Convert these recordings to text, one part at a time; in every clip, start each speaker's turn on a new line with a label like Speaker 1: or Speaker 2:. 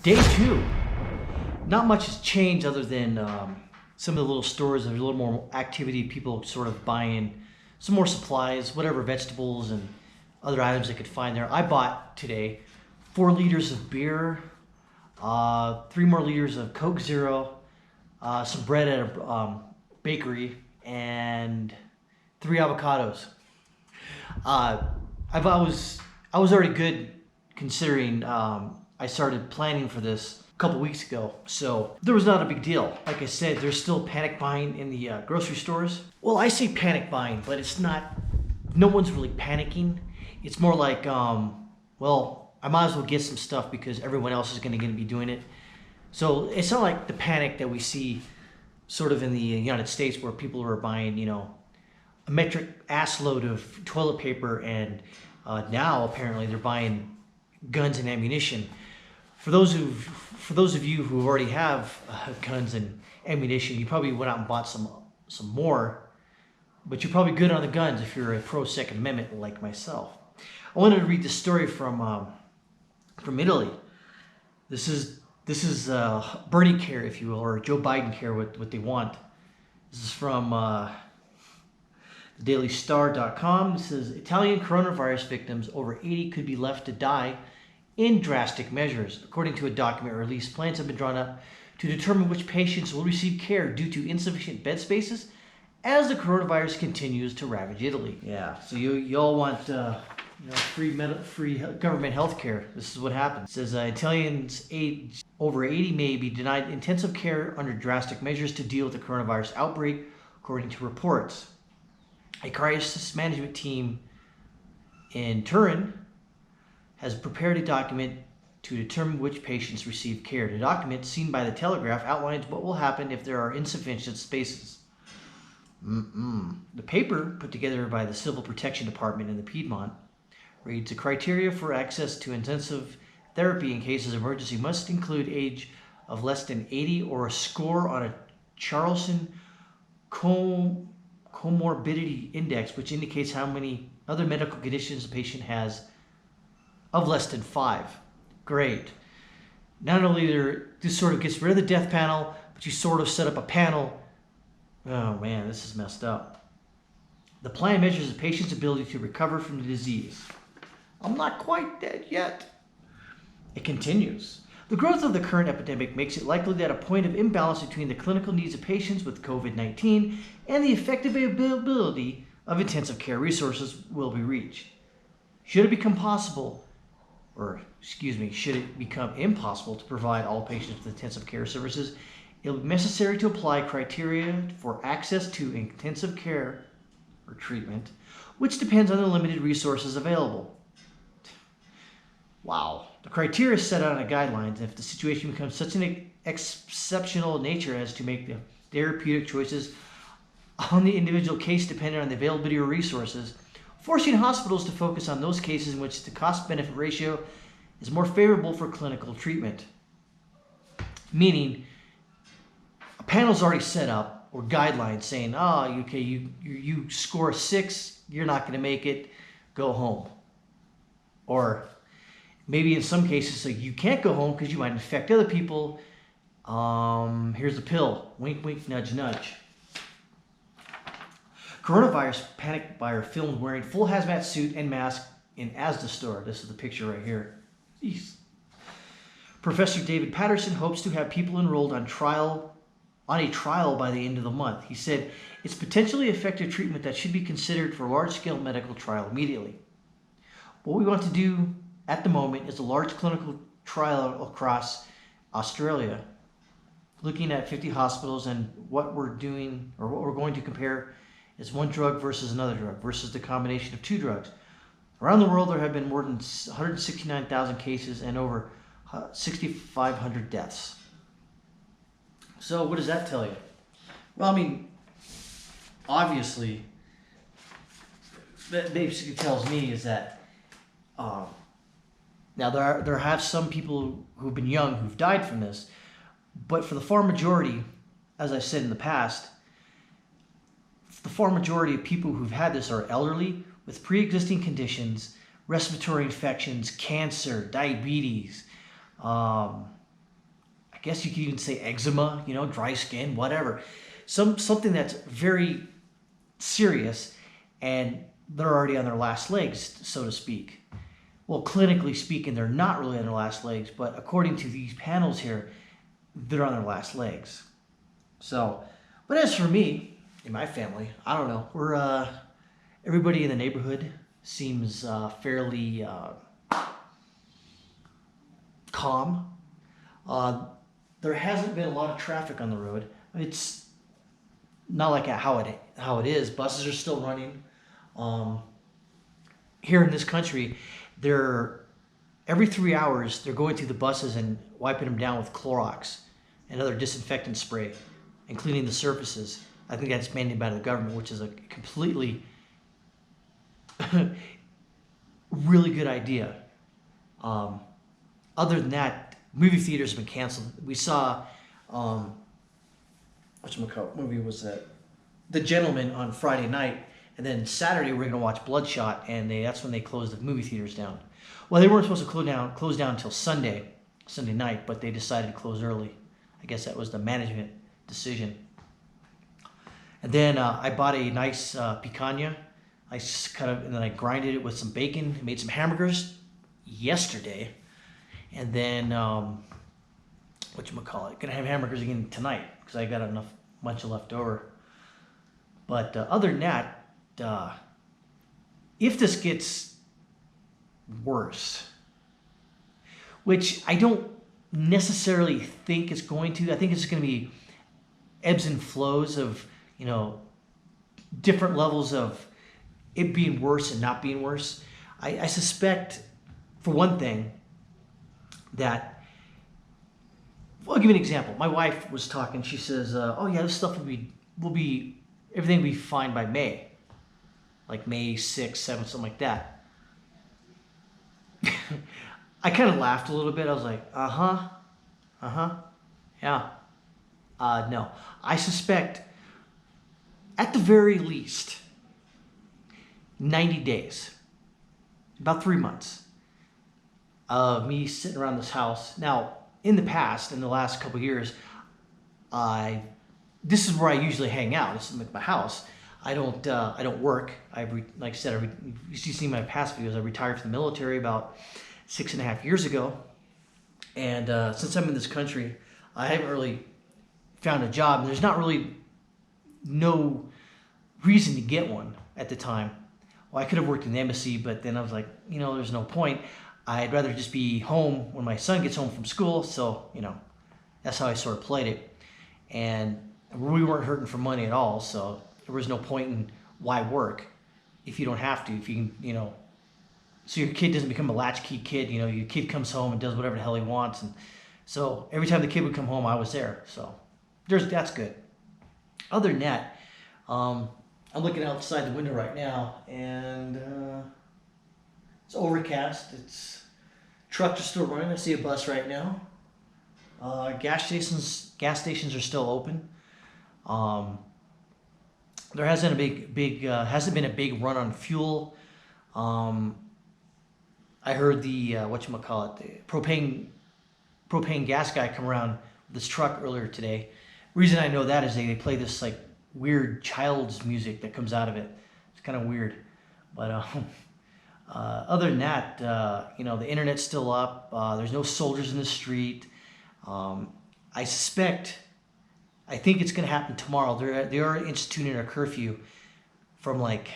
Speaker 1: Day two. Not much has changed other than some of the little stores. There's a little more activity. People sort of buying some more supplies, whatever vegetables and other items they could find there. I bought today 4 liters of beer, 3 more liters of Coke Zero, some bread at a bakery, and 3 avocados. Uh, I was already good considering I started planning for this a couple weeks ago, so there was not a big deal. Like I said, there's still panic buying in the grocery stores. Well, I say panic buying, but it's not. No one's really panicking. It's more like, well, I might as well get some stuff because everyone else is going to be doing it. So it's not like the panic that we see sort of in the United States where people are buying, a metric ass load of toilet paper, and now apparently they're buying guns and ammunition. For those of you who already have guns and ammunition, you probably went out and bought some more, but you're probably good on the guns if you're a pro Second Amendment like myself. I wanted to read this story from Italy. This is Bernie care, if you will, or Joe Biden care, what they want. This is from thedailystar.com. It says Italian coronavirus victims over 80 could be left to die in drastic measures. According to a document released, plans have been drawn up to determine which patients will receive care due to insufficient bed spaces as the coronavirus continues to ravage Italy. Yeah, so you all want free government health care. This is what happens. It says Italians over 80 may be denied intensive care under drastic measures to deal with the coronavirus outbreak, according to reports. A crisis management team in Turin has prepared a document to determine which patients receive care. The document, seen by the Telegraph, outlines what will happen if there are insufficient spaces. The paper, put together by the Civil Protection Department in the Piedmont, reads: the criteria for access to intensive therapy in cases of emergency must include age of less than 80 or a score on a Charlson comorbidity index, which indicates how many other medical conditions the patient has, of less than 5. Great. Not only this sort of gets rid of the death panel, but you sort of set up a panel. Oh man, this is messed up. The plan measures the patient's ability to recover from the disease. I'm not quite dead yet. It continues. The growth of the current epidemic makes it likely that a point of imbalance between the clinical needs of patients with COVID-19 and the effective availability of intensive care resources will be reached. Should it become impossible to provide all patients with intensive care services, it will be necessary to apply criteria for access to intensive care or treatment, which depends on the limited resources available. Wow. The criteria is set out in the guidelines, and if the situation becomes such an exceptional nature as to make the therapeutic choices on the individual case dependent on the availability of resources, forcing hospitals to focus on those cases in which the cost-benefit ratio is more favorable for clinical treatment. Meaning, a panel's already set up, or guidelines saying, you score 6, you're not going to make it, go home. Or maybe in some cases, you can't go home because you might infect other people. Here's a pill. Wink, wink, nudge, nudge. Coronavirus panic buyer filmed wearing full hazmat suit and mask in Asda store. This is the picture right here. Jeez. Professor David Patterson hopes to have people enrolled on a trial by the end of the month. He said it's potentially effective treatment that should be considered for a large-scale medical trial immediately. What we want to do at the moment is a large clinical trial across Australia, looking at 50 hospitals, and what we're doing, or what we're going to compare, is one drug versus another drug versus the combination of 2 drugs. Around the world, there have been more than 169,000 cases and over 6,500 deaths. So what does that tell you? Well, I mean, obviously, that basically tells me is that now there have some people who've been young who've died from this, but for the far majority, as I said in the past, the far majority of people who've had this are elderly with pre-existing conditions, respiratory infections, cancer, diabetes, guess you could even say eczema, dry skin, whatever. Something that's very serious, and they're already on their last legs, so to speak. Well, clinically speaking, they're not really on their last legs, but according to these panels here, they're on their last legs. So, but as for me, in my family, I don't know. We're everybody in the neighborhood seems fairly calm. There hasn't been a lot of traffic on the road. It's not like how it is. Buses are still running. Here in this country, every 3 hours they're going through the buses and wiping them down with Clorox and other disinfectant spray and cleaning the surfaces. I think that's mandated by the government, which is a completely really good idea. Other than that, movie theaters have been canceled. We saw, whatchamacallit movie was that? The Gentleman on Friday night, and then Saturday we're going to watch Bloodshot, and that's when they closed the movie theaters down. Well, they weren't supposed to close down until Sunday night, but they decided to close early. I guess that was the management decision. And then I bought a nice picanha. And then I grinded it with some bacon, made some hamburgers yesterday. And then, gonna have hamburgers again tonight because I got bunch of left over. But other than that, if this gets worse, which I don't necessarily think it's going to, I think it's going to be ebbs and flows of, different levels of it being worse and not being worse. I suspect, for one thing, that, well, I'll give you an example. My wife was talking. She says, "Oh yeah, this stuff everything will be fine by May, like May 6th, 7th, something like that." I kind of laughed a little bit. I was like, yeah. No, I suspect, at the very least, 90 days, about 3 months of me sitting around this house. Now, in the past, in the last couple of years, this is where I usually hang out. This is like my house. I don't work. Like I said, you see my past videos. I retired from the military about 6.5 years ago, and since I'm in this country, I haven't really found a job. There's not really no reason to get one at the time. Well, I could have worked in the embassy, but then I was like, there's no point. I'd rather just be home when my son gets home from school. So, that's how I sort of played it. And we weren't hurting for money at all. So there was no point in why work if you don't have to, if you can, so your kid doesn't become a latchkey kid. Your kid comes home and does whatever the hell he wants. And so every time the kid would come home, I was there. So that's good. Other than that, I'm looking outside the window right now, and it's overcast. Trucks are still running. I see a bus right now. Gas stations are still open. There hasn't been a big run on fuel. I heard the the propane gas guy come around with this truck earlier today. Reason I know that is they play this like weird child's music that comes out of it. It's kind of weird, but other than that, the internet's still up. There's no soldiers in the street. I think it's going to happen tomorrow. They are instituting a curfew from 8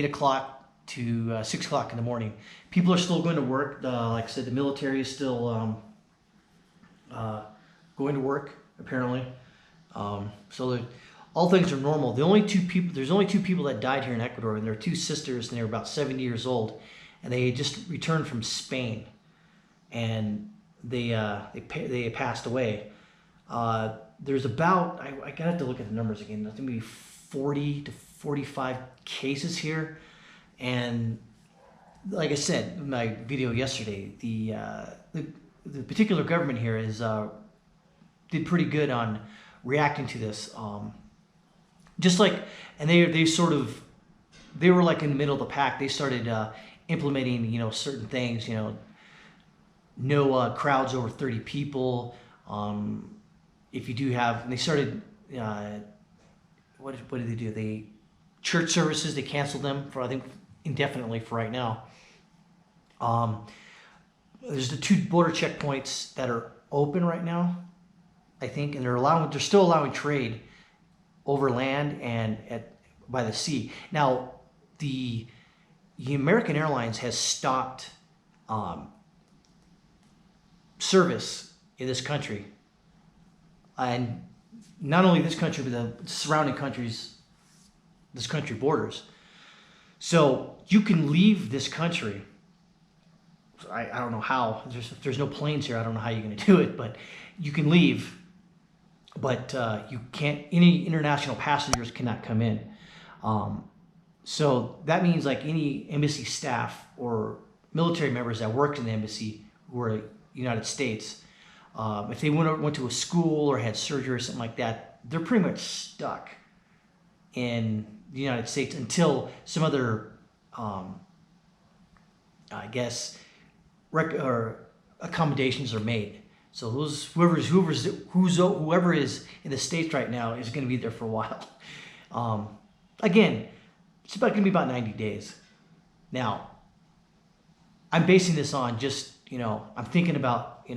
Speaker 1: o'clock to 6 o'clock in the morning. People are still going to work. Like I said, the military is still going to work apparently. So all things are normal. There's only two people that died here in Ecuador, and they're two sisters, and they were about 70 years old, and they had just returned from Spain, and they passed away. There's about, I gotta have to look at the numbers again. I think maybe 40 to 45 cases here, and like I said in my video yesterday, the particular government here did pretty good on reacting to this. And they were like in the middle of the pack. They started implementing, certain things, no crowds over 30 people. If you do have, and they started, what did they do? They church services, they canceled them for, I think, indefinitely for right now. There's the 2 border checkpoints that are open right now, I think, and they're still allowing trade over land and by the sea. Now, the American Airlines has stopped service in this country, and not only this country, but the surrounding countries, this country borders. So you can leave this country. I don't know how. If there's no planes here, I don't know how you're going to do it, but you can leave. But you can't. Any international passengers cannot come in. So that means like any embassy staff or military members that worked in the embassy who were United States, if they went to a school or had surgery or something like that, they're pretty much stuck in the United States until some other, I guess, or accommodations are made. So whoever is in the States right now is going to be there for a while. Again, it's going to be about 90 days. Now, I'm basing this on just, I'm thinking about,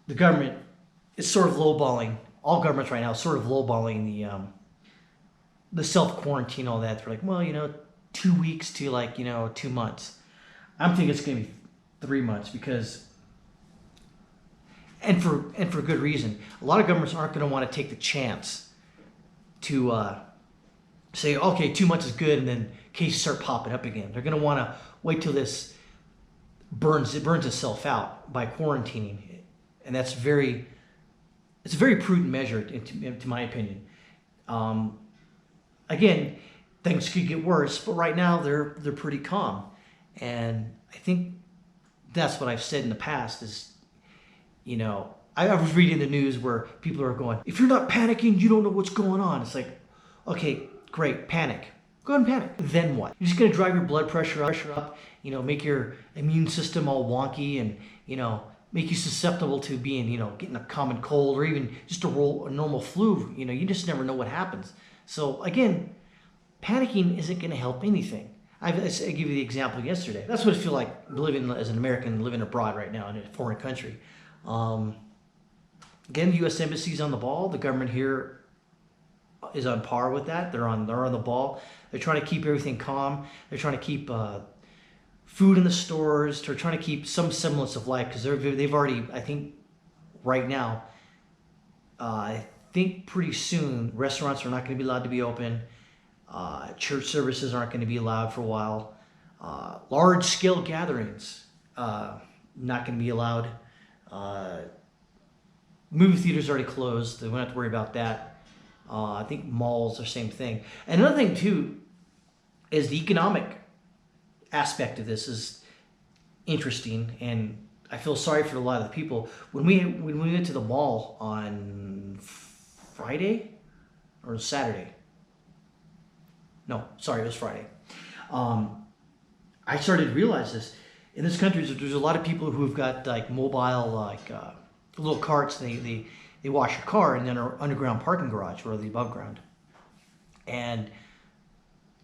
Speaker 1: the government is sort of lowballing, all governments right now, sort of lowballing the self-quarantine, all that. They're like, well, 2 weeks to 2 months. I'm thinking it's going to be 3 months because, and for good reason, a lot of governments aren't going to want to take the chance to say, okay, 2 months is good, and then cases start popping up again. They're going to want to wait till this burns itself out by quarantining, and it's a very prudent measure, to my opinion. Again, things could get worse, but right now they're pretty calm, and I think that's what I've said in the past is, I was reading the news where people are going, if you're not panicking, you don't know what's going on. It's like, okay, great, panic. Go ahead and panic. Then what? You're just going to drive your blood pressure up, make your immune system all wonky and, make you susceptible to being, getting a common cold or even just a normal flu. You just never know what happens. So again, panicking isn't going to help anything. I gave you the example yesterday. That's what it feels like living as an American living abroad right now in a foreign country. Again, the U.S. Embassy's on the ball. The government here is on par with that. They're on the ball. They're trying to keep everything calm. They're trying to keep food in the stores. They're trying to keep some semblance of life because they've already, I think, right now, I think pretty soon restaurants are not going to be allowed to be open. Church services aren't going to be allowed for a while. Large-scale gatherings not going to be allowed. Movie theaters already closed. They won't have to worry about that. I think malls are the same thing. And another thing, too, is the economic aspect of this is interesting. And I feel sorry for a lot of the people. When we went to the mall on Friday or Saturday. No, sorry, it was Friday. I started to realize this. In this country, there's a lot of people who've got like mobile, little carts. They wash your car in an underground parking garage or the above ground. And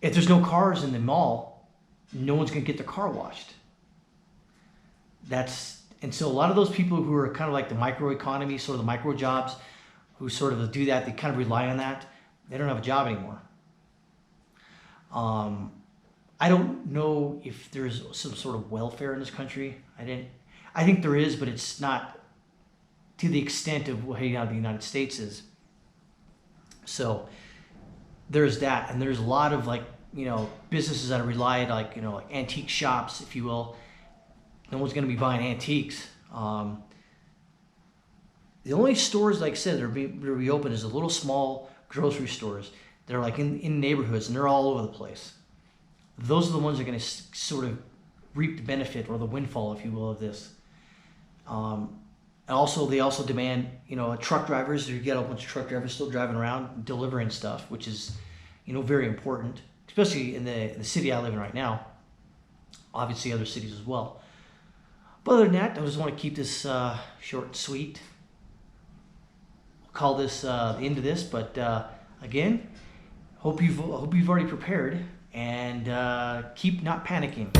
Speaker 1: if there's no cars in the mall, no one's going to get their car washed. And so a lot of those people who are kind of like the micro economy, sort of the micro jobs, who sort of do that, they kind of rely on that. They don't have a job anymore. I don't know if there's some sort of welfare in this country. I think there is, but it's not to the extent of what the United States is. So there's that, and there's a lot of businesses that rely on like antique shops, if you will. No one's going to be buying antiques. The only stores, like I said, that are reopened is the little small grocery stores. They're like in neighborhoods, and they're all over the place. Those are the ones that are going to sort of reap the benefit or the windfall, if you will, of this. And also, they also demand, truck drivers. You get a bunch of truck drivers still driving around delivering stuff, which is, very important, especially in the city I live in right now. Obviously, other cities as well. But other than that, I just want to keep this short and sweet. I'll call this the end of this. But again, hope you've already prepared, and keep not panicking.